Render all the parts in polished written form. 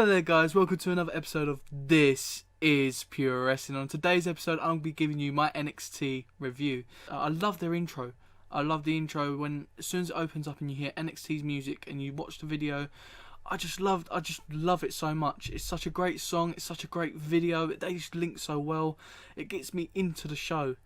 Hello there guys, welcome to another episode of This Is Pure Wrestling. On today's episode I'm going to be giving you my NXT review. I love their intro. I love the intro when as soon as it opens up and you hear NXT's music and you watch the video. I just love it so much. It's such a great song, it's such a great video, they just link so well. It gets me into the show.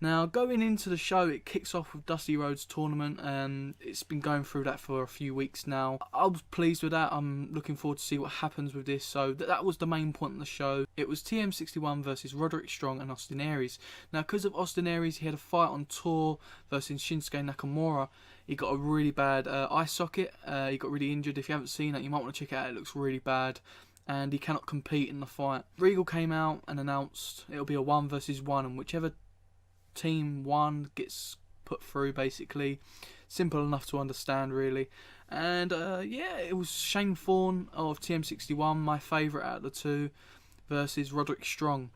Now, going into the show, it kicks off with Dusty Rhodes tournament, and it's been going through that for a few weeks now. I was pleased with that. I'm looking forward to see what happens with this. So that was the main point of the show. It was TM61 versus Roderick Strong and Austin Aries. Now, because of Austin Aries, he had a fight on tour versus Shinsuke Nakamura. He got a really bad eye socket. He got really injured. If you haven't seen that, you might want to check it out. It looks really bad. And he cannot compete in the fight. Regal came out and announced it'll be a 1 versus 1, and whichever team 1 gets put through, basically. Simple enough to understand, really. And yeah, it was Shane Thorne of TM61, my favourite out of the two, versus Roderick Strong.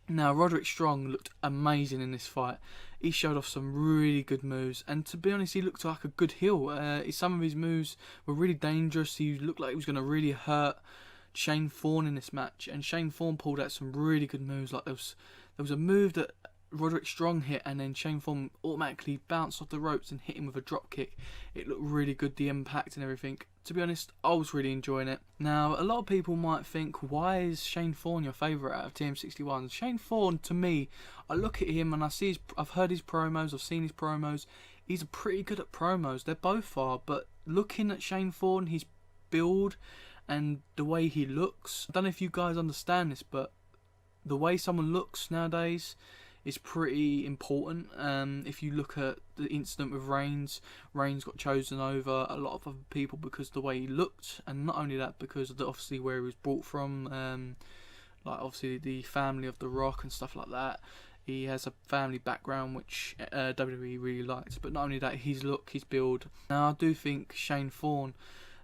Now, Roderick Strong looked amazing in this fight. He showed off some really good moves, and to be honest, he looked like a good heel. Some of his moves were really dangerous. He looked like he was going to really hurt Shane Thorne in this match, and Shane Thorne pulled out some really good moves. Like there was a move that Roderick Strong hit, and then Shane Thorne automatically bounced off the ropes and hit him with a drop kick. It looked really good, the impact and everything. To be honest, I was really enjoying it. Now, a lot of people might think, why is Shane Thorne your favourite out of TM61? Shane Thorne, to me, I look at him and I've heard his promos, I've seen his promos. He's pretty good at promos. They both are, but looking at Shane Thorne, his build and the way he looks, I don't know if you guys understand this, but the way someone looks nowadays is pretty important. If you look at the incident with Reigns got chosen over a lot of other people because of the way he looked, and not only that, because of obviously where he was brought from, like obviously the family of The Rock and stuff like that. He has a family background which WWE really likes, but not only that, his look, his build. Now, I do think Shane Thorne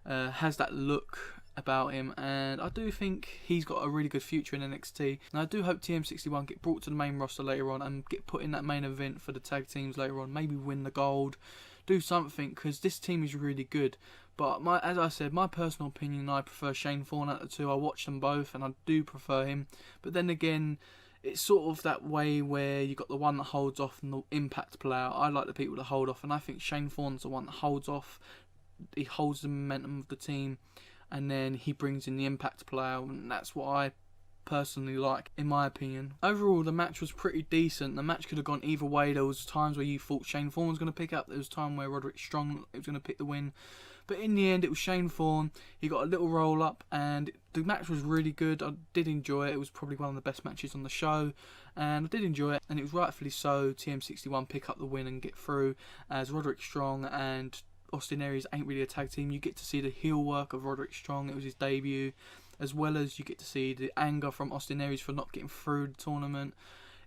has that look about him, and I do think he's got a really good future in NXT. And I do hope TM61 get brought to the main roster later on and get put in that main event for the tag teams later on, maybe win the gold, do something, because this team is really good. But as I said, my personal opinion, I prefer Shane Thorne out of the two. I watched them both and I do prefer him, but then again, it's sort of that way where you got the one that holds off and the impact player. I like the people that hold off, and I think Shane Thorne's the one that holds off. He holds the momentum of the team, and then he brings in the impact player, and that's what I personally like, in my opinion. Overall, the match was pretty decent. The match could have gone either way. There was times where you thought Shane Thorne was going to pick up. There was time where Roderick Strong was going to pick the win. But in the end, it was Shane Thorne. He got a little roll up, and the match was really good. I did enjoy it. It was probably one of the best matches on the show, and I did enjoy it. And it was rightfully so. TM61 pick up the win and get through, as Roderick Strong and Austin Aries ain't really a tag team. You get to see the heel work of Roderick Strong. It was his debut, as well as you get to see the anger from Austin Aries for not getting through the tournament.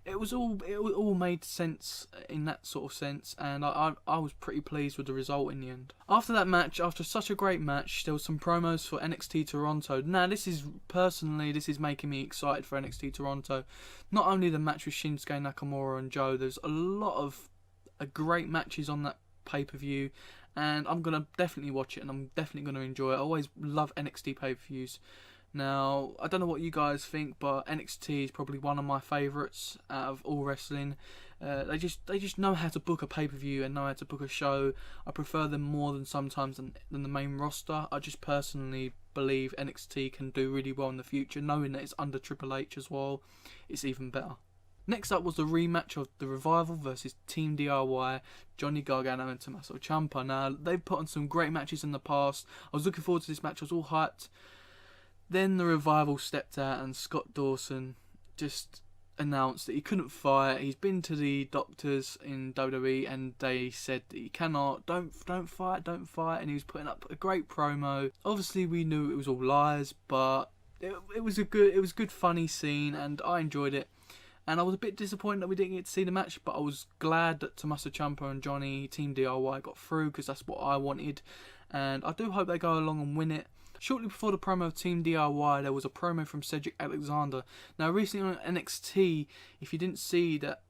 It all made sense in that sort of sense, and I was pretty pleased with the result in the end. After that match, after such a great match, there was some promos for NXT Toronto. Now, this is making me excited for NXT Toronto. Not only the match with Shinsuke Nakamura and Joe, there's a lot of great matches on that pay-per-view, and I'm going to definitely watch it, and I'm definitely going to enjoy it. I always love NXT pay-per-views. Now, I don't know what you guys think, but NXT is probably one of my favourites out of all wrestling. They just know how to book a pay-per-view and know how to book a show. I prefer them more than sometimes than the main roster. I just personally believe NXT can do really well in the future, knowing that it's under Triple H as well. It's even better. Next up was the rematch of The Revival versus Team DIY, Johnny Gargano and Tommaso Ciampa. Now, they've put on some great matches in the past. I was looking forward to this match. I was all hyped. Then The Revival stepped out and Scott Dawson just announced that he couldn't fight. He's been to the doctors in WWE and they said that he cannot, don't fight, and he was putting up a great promo. Obviously, we knew it was all lies, but it was good funny scene, and I enjoyed it. And I was a bit disappointed that we didn't get to see the match, but I was glad that Tommaso Ciampa and Johnny, Team DIY, got through, because that's what I wanted. And I do hope they go along and win it. Shortly before the promo of Team DIY, there was a promo from Cedric Alexander. Now, recently on NXT, if you didn't see that,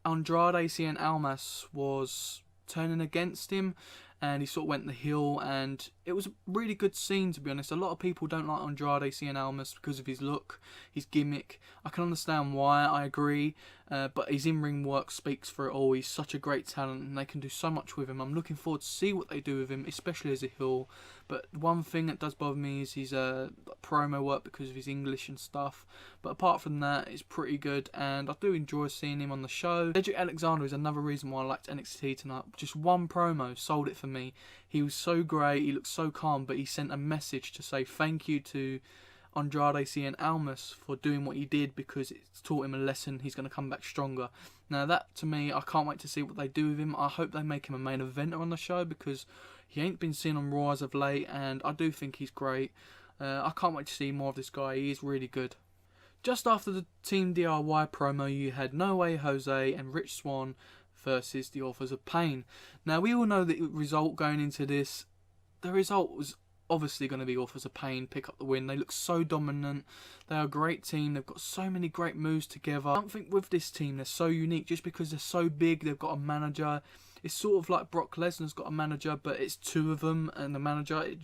Andrade Cien Almas was turning against him, and he sort of went the heel, and it was a really good scene, to be honest. A lot of people don't like Andrade Cien Almas because of his look, his gimmick. I can understand why, I agree, but his in-ring work speaks for it all. He's such a great talent, and they can do so much with him. I'm looking forward to see what they do with him, especially as a heel. But one thing that does bother me is his promo work because of his English and stuff. But apart from that, it's pretty good, and I do enjoy seeing him on the show. Cedric Alexander is another reason why I liked NXT tonight. Just one promo sold it for me. He was so great, he looked so calm, but he sent a message to say thank you to Andrade Cien Almas for doing what he did, because it's taught him a lesson. He's going to come back stronger. Now that, to me, I can't wait to see what they do with him. I hope they make him a main eventer on the show, because he ain't been seen on Raw as of late, and I do think he's great. I can't wait to see more of this guy. He is really good. Just after the Team DIY promo, you had No Way Jose and Rich Swann versus the Authors of Pain. Now, we all know the result going into this. The result was obviously going to be Authors of Pain pick up the win. They look so dominant. They are a great team. They've got so many great moves together. I don't think with this team they're so unique just because they're so big. They've got a manager. It's sort of like Brock Lesnar's got a manager, but it's two of them and the manager. It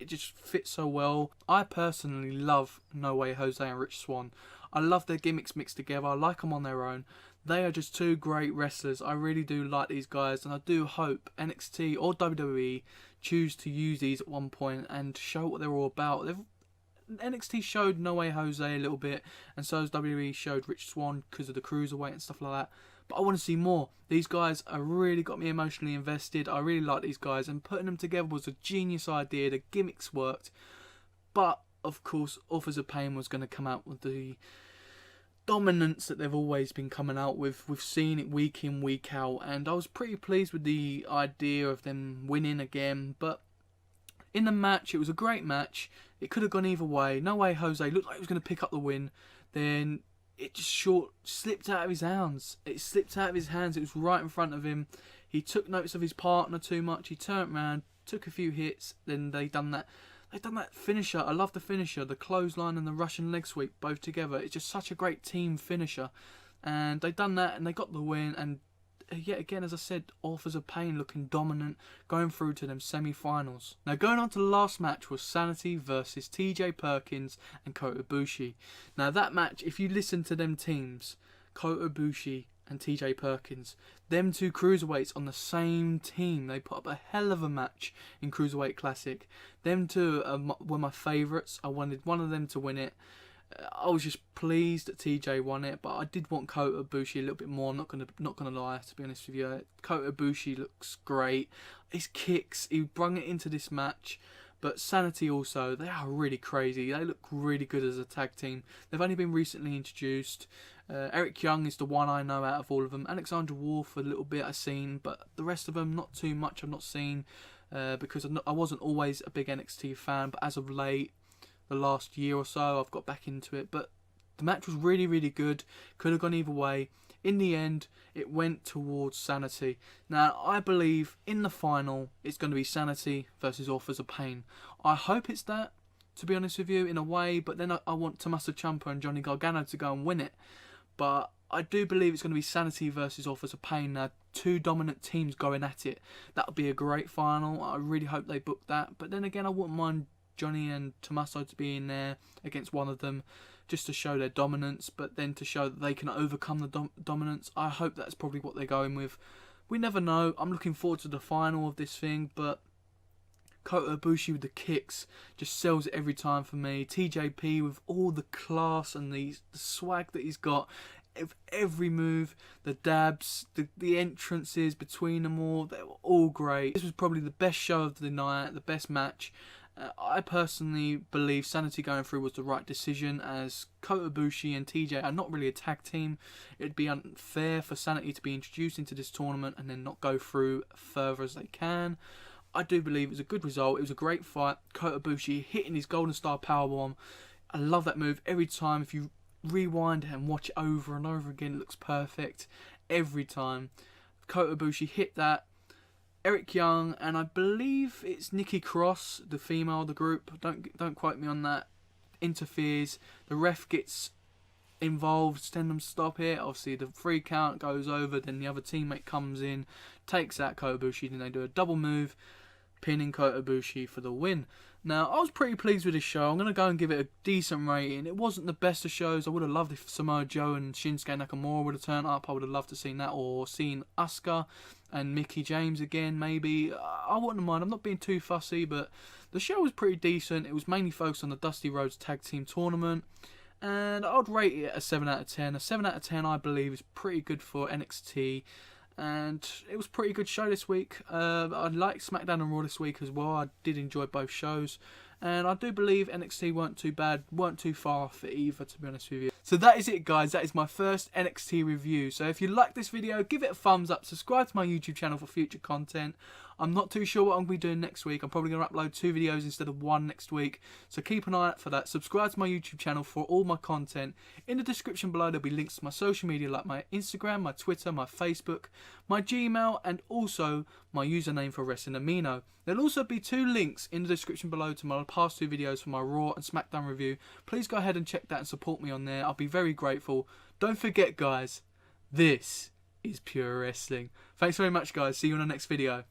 just fits so well. I personally love No Way Jose and Rich Swann. I love their gimmicks mixed together. I like them on their own. They are just two great wrestlers. I really do like these guys, and I do hope NXT or WWE choose to use these at one point and show what they're all about. NXT showed No Way Jose a little bit, and so has WWE showed Rich Swann because of the cruiserweight and stuff like that. But I want to see more. These guys have really got me emotionally invested. I really like these guys, and putting them together was a genius idea. The gimmicks worked. But, of course, Authors of Pain was going to come out with the dominance that they've always been coming out with. We've seen it week in, week out, and I was pretty pleased with the idea of them winning again. But in the match, it was a great match. It could have gone either way. No Way Jose looked like he was going to pick up the win. Then it just slipped out of his hands. It slipped out of his hands. It was right in front of him. He took notice of his partner too much. He turned around, took a few hits. Then they done that finisher. I love the finisher, the clothesline and the Russian leg sweep both together. It's just such a great team finisher. And they done that and they got the win. And yet again, as I said, Authors of Pain looking dominant, going through to them semi-finals. Now, going on to the last match was Sanity versus TJ Perkins and Kota Ibushi. Now, that match, if you listen to them teams, Kota Ibushi and TJ Perkins, them two cruiserweights on the same team, they put up a hell of a match in Cruiserweight Classic. Them two were my favourites. I wanted one of them to win it. I was just pleased that TJ won it, but I did want Kota Ibushi a little bit more. I'm not gonna lie, to be honest with you. Kota Ibushi looks great. His kicks, he brung it into this match. But Sanity also, they are really crazy. They look really good as a tag team. They've only been recently introduced. Eric Young is the one I know out of all of them. Alexandra Wolf a little bit I've seen, but the rest of them not too much I've not seen because I wasn't always a big NXT fan, but as of late, the last year or so, I've got back into it. But the match was really, really good. Could have gone either way. In the end, it went towards Sanity. Now, I believe in the final, it's going to be Sanity versus Authors of Pain. I hope it's that, to be honest with you, in a way. But then I want Tommaso Ciampa and Johnny Gargano to go and win it. But I do believe it's going to be Sanity versus Authors of Pain. Now, two dominant teams going at it. That would be a great final. I really hope they book that. But then again, I wouldn't mind Johnny and Tommaso to be in there against one of them, just to show their dominance, but then to show that they can overcome the dominance. I hope that's probably what they're going with. We never know. I'm looking forward to the final of this thing, but Kota Ibushi with the kicks just sells it every time for me. TJP with all the class and the swag that he's got. Every move, the dabs, the entrances between them all, they were all great. This was probably the best show of the night, the best match. I personally believe Sanity going through was the right decision, as Kota Ibushi and TJ are not really a tag team. It'd be unfair for Sanity to be introduced into this tournament and then not go through further as they can. I do believe it was a good result. It was a great fight. Kota Ibushi hitting his Golden Star Powerbomb. I love that move every time. If you rewind it and watch it over and over again, it looks perfect every time. Kota Ibushi hit that. Eric Young and I believe it's Nikki Cross, the female of the group, don't quote me on that, interferes. The ref gets involved, telling them to stop it. Obviously the 3 count goes over, then the other teammate comes in, takes out Kota Ibushi, then they do a double move, pinning Kota Ibushi for the win. Now, I was pretty pleased with this show. I'm going to go and give it a decent rating. It wasn't the best of shows. I would have loved if Samoa Joe and Shinsuke Nakamura would have turned up. I would have loved to have seen that, or seen Asuka and Mickie James again, maybe. I wouldn't mind. I'm not being too fussy, but the show was pretty decent. It was mainly focused on the Dusty Rhodes Tag Team Tournament, and I would rate it a 7 out of 10. A 7 out of 10, I believe, is pretty good for NXT. And it was a pretty good show this week. I liked SmackDown and Raw this week as well. I did enjoy both shows. And I do believe NXT weren't too bad, weren't too far off it either, to be honest with you. So that is it, guys. That is my first NXT review. So if you like this video, give it a thumbs up. Subscribe to my YouTube channel for future content. I'm not too sure what I'm going to be doing next week. I'm probably going to upload 2 videos instead of 1 next week. So keep an eye out for that. Subscribe to my YouTube channel for all my content. In the description below, there'll be links to my social media like my Instagram, my Twitter, my Facebook, my Gmail, and also my username for Wrestling Amino. There'll also be 2 links in the description below to my past 2 videos for my Raw and SmackDown review. Please go ahead and check that and support me on there. I'll be very grateful. Don't forget, guys, this is Pure Wrestling. Thanks very much, guys. See you in the next video.